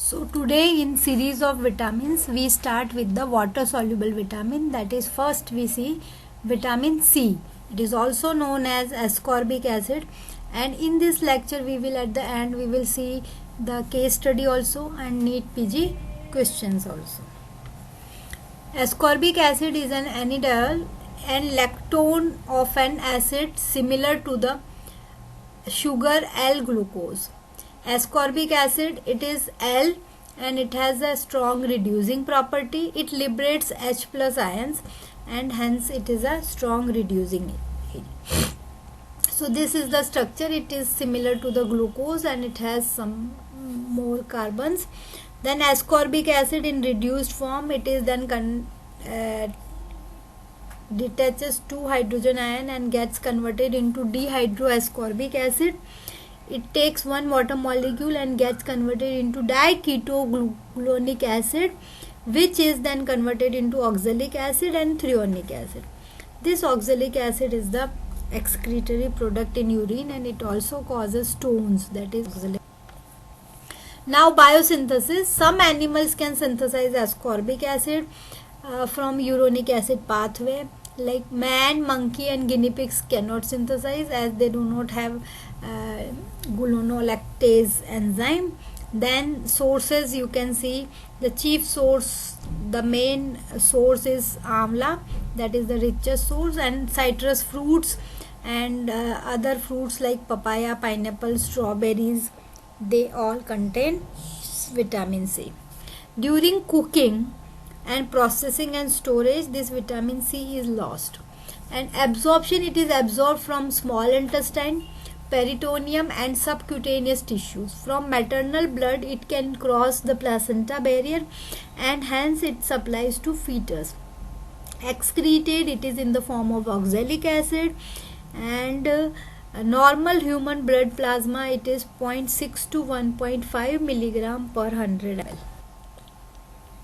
So today in series of vitamins we start with the water soluble vitamin, that is first we see vitamin C. It is also known as ascorbic acid, and in this lecture we will at the end we will see the case study also and NEET PG questions also. Ascorbic acid is an anhydride and lactone of an acid similar to the sugar L-glucose. Ascorbic acid, it is L and it has a strong reducing property. It liberates H plus ions and hence it is a strong reducing agent. So this is the structure. It is similar to the glucose and it has some more carbons. Then ascorbic acid in reduced form, it is then detaches 2 hydrogen ion and gets converted into dihydroascorbic acid. It takes 1 water molecule and gets converted into diketogluconic acid, which is then converted into oxalic acid and threonic acid. This oxalic acid is the excretory product in urine and it also causes stones, that is oxalic. Now biosynthesis. Some animals can synthesize ascorbic acid from uronic acid pathway. Like man, monkey and guinea pigs cannot synthesize as they do not have gulonolactase enzyme. Then sources, you can see the chief source, the main source is amla, that is the richest source, and citrus fruits and other fruits like papaya, pineapple, strawberries, they all contain vitamin C. During cooking and processing and storage, this vitamin C is lost. And absorption, it is absorbed from small intestine, peritoneum and subcutaneous tissues. From maternal blood it can cross the placenta barrier and hence it supplies to fetus. Excreted, it is in the form of oxalic acid, and normal human blood plasma, it is 0.6 to 1.5 milligram per 100 ml.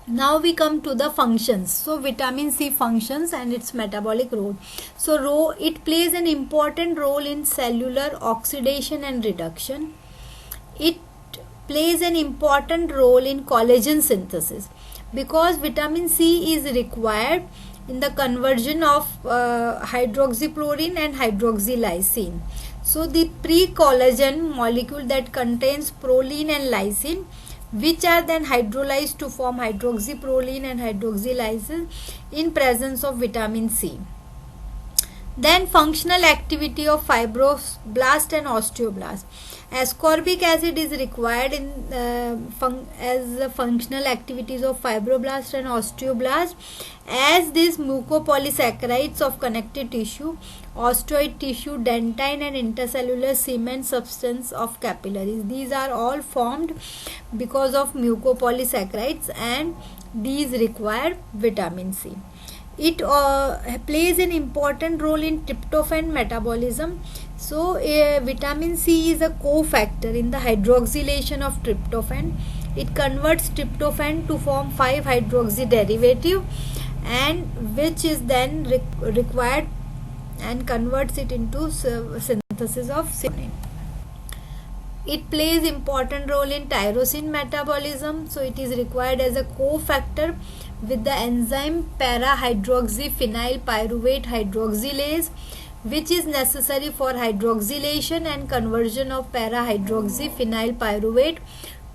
Now we come to the functions. So vitamin C functions and its metabolic role. So it plays an important role in cellular oxidation and reduction. It plays an important role in collagen synthesis because vitamin C is required in the conversion of hydroxyproline and hydroxylysine. So the pre-collagen molecule that contains proline and lysine, which are then hydrolyzed to form hydroxyproline and hydroxylysine in presence of vitamin C. Then functional activity of fibroblast and osteoblast. Ascorbic acid is required in as the functional activities of fibroblast and osteoblast, as these mucopolysaccharides of connective tissue, osteoid tissue, dentine and intercellular cement substance of capillaries. These are all formed because of mucopolysaccharides and these require vitamin C. It plays an important role in tryptophan metabolism. So vitamin C is a cofactor in the hydroxylation of tryptophan. It converts tryptophan to form 5-hydroxy derivative, and which is then required and converts it into synthesis of serotonin. It plays important role in tyrosine metabolism. So it is required as a cofactor with the enzyme para-hydroxyphenyl pyruvate hydroxylase, which is necessary for hydroxylation and conversion of para-hydroxyphenyl pyruvate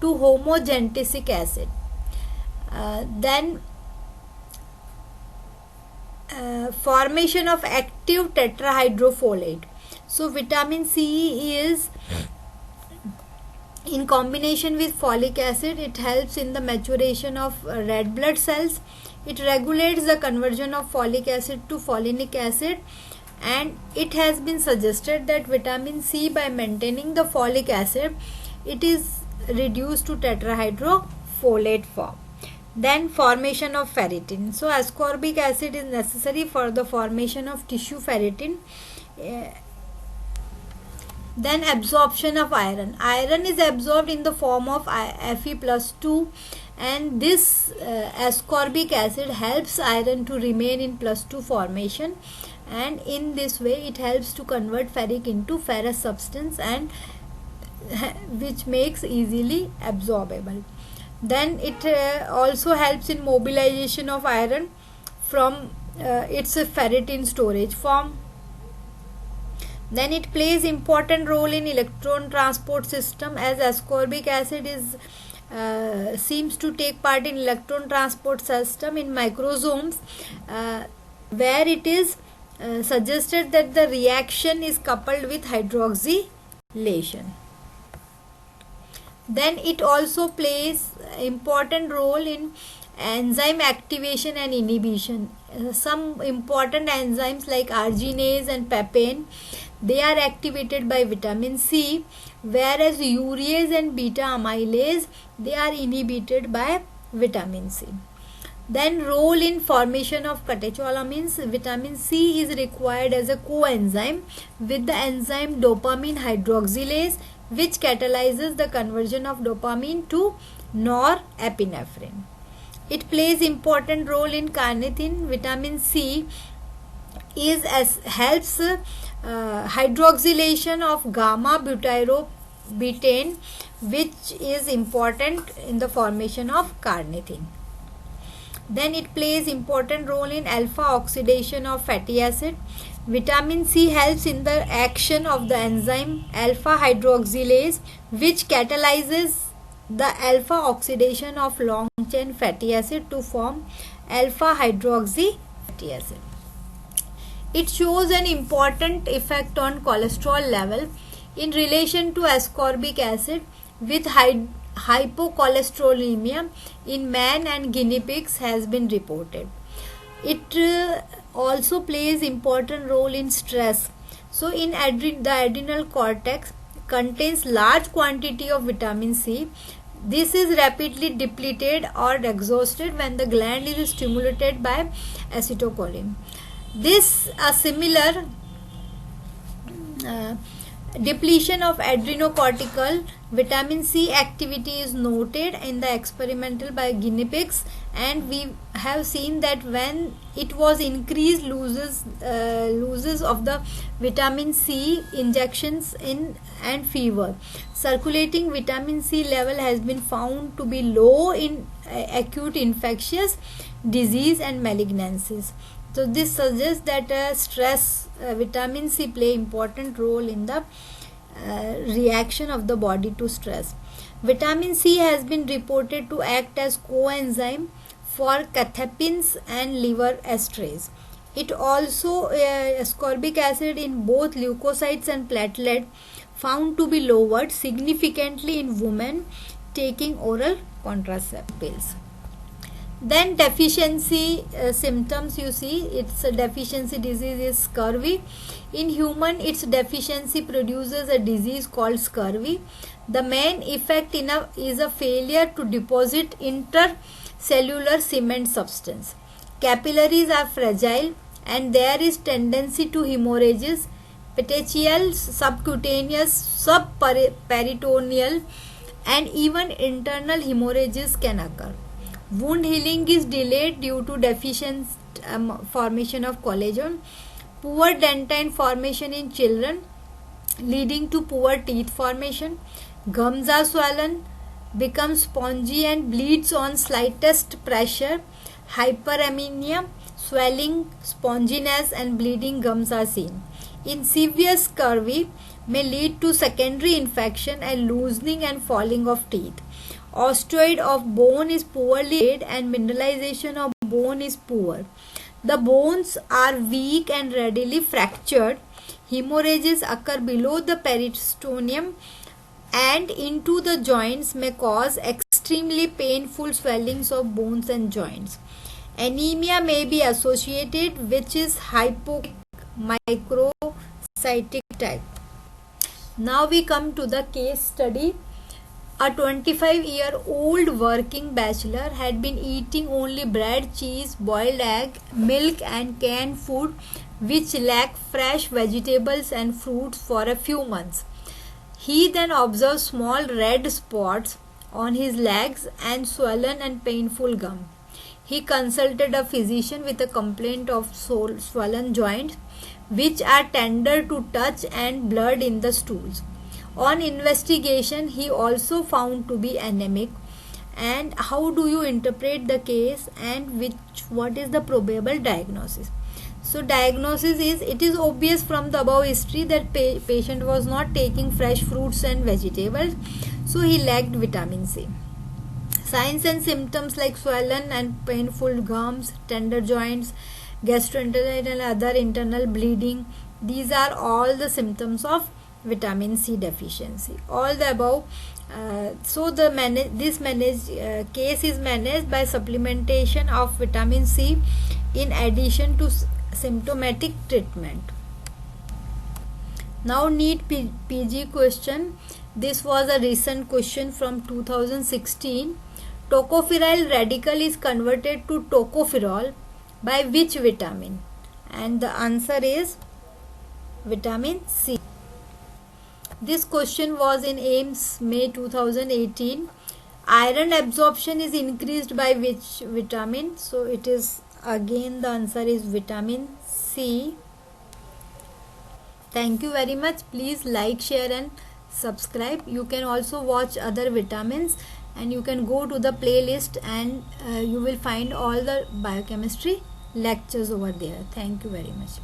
to homogentisic acid. Then formation of active tetrahydrofolate. So vitamin C is in combination with folic acid, it helps in the maturation of red blood cells. It regulates the conversion of folic acid to folinic acid, and it has been suggested that vitamin C, by maintaining the folic acid, it is reduced to tetrahydrofolate form. Then formation of ferritin. So ascorbic acid is necessary for the formation of tissue ferritin. Then absorption of iron. Iron is absorbed in the form of Fe+2, and this ascorbic acid helps iron to remain in +2 formation, and in this way it helps to convert ferric into ferrous substance and which makes easily absorbable. Then it also helps in mobilization of iron from its ferritin storage form. Then it plays important role in electron transport system, as ascorbic acid is seems to take part in electron transport system in microsomes, where it is suggested that the reaction is coupled with hydroxylation. Then it also plays important role in enzyme activation and inhibition. Some important enzymes like arginase and papain, they are activated by vitamin C, whereas urease and beta amylase, they are inhibited by vitamin C. Then role in formation of catecholamines. Vitamin C is required as a coenzyme with the enzyme dopamine hydroxylase, which catalyzes the conversion of dopamine to norepinephrine. It plays important role in carnitine. Vitamin C helps hydroxylation of gamma butyrobetane, which is important in the formation of carnitine. Then it plays important role in alpha oxidation of fatty acid. Vitamin C helps in the action of the enzyme alpha hydroxylase, which catalyzes the alpha oxidation of long chain fatty acid to form alpha hydroxy fatty acid. It shows an important effect on cholesterol level in relation to ascorbic acid with hypocholesterolemia in man and guinea pigs has been reported. It also plays important role in stress. So in the adrenal cortex contains large quantity of vitamin C. This is rapidly depleted or exhausted when the gland is stimulated by acetylcholine. This similar depletion of adrenocortical vitamin C activity is noted in the experimental by guinea pigs, and we have seen that when it was increased losses of the vitamin C injections in and fever. Circulating vitamin C level has been found to be low in acute infectious disease and malignancies. So this suggests that stress, vitamin C play important role in the reaction of the body to stress. Vitamin C has been reported to act as coenzyme for cathepins and liver esterase. It also ascorbic acid in both leukocytes and platelet found to be lowered significantly in women taking oral contraceptive pills. Then deficiency symptoms, you see, its deficiency disease is scurvy. In human, its deficiency produces a disease called scurvy. The main effect is a failure to deposit intercellular cement substance. Capillaries are fragile and there is tendency to hemorrhages. Petechial, subcutaneous, subperitoneal and even internal hemorrhages can occur. Wound healing is delayed due to deficient formation of collagen. Poor dentine formation in children leading to poor teeth formation. Gums are swollen, become spongy and bleeds on slightest pressure. Hyperammonia, swelling, sponginess and bleeding gums are seen. In severe scurvy may lead to secondary infection and loosening and falling of teeth. Osteoid of bone is poorly made and mineralization of bone is poor. The bones are weak and readily fractured. Hemorrhages occur below the peritoneum and into the joints may cause extremely painful swellings of bones and joints. Anemia may be associated, which is hypomicrocytic type. Now we come to the case study. A 25-year-old working bachelor had been eating only bread, cheese, boiled egg, milk and canned food which lack fresh vegetables and fruits for a few months. He then observed small red spots on his legs and swollen and painful gum. He consulted a physician with a complaint of swollen joints which are tender to touch and blood in the stools. On investigation, he also found to be anemic and how do you interpret the case, and what is the probable diagnosis. So diagnosis is, it is obvious from the above history that patient was not taking fresh fruits and vegetables, so he lacked vitamin C. Signs and symptoms like swollen and painful gums, tender joints, gastrointestinal and other internal bleeding, these are all the symptoms of vitamin C deficiency. All the above. So this case is managed by supplementation of vitamin C in addition to symptomatic treatment. Now NEET PG question. This was a recent question from 2016. Tocopherol radical is converted to tocopherol by which vitamin? And the answer is vitamin C. This question was in AIMS May 2018. Iron absorption is increased by which vitamin? So it is, again the answer is vitamin C. Thank you very much. Please like, share and subscribe. You can also watch other vitamins, and you can go to the playlist, and you will find all the biochemistry lectures over there. Thank you very much.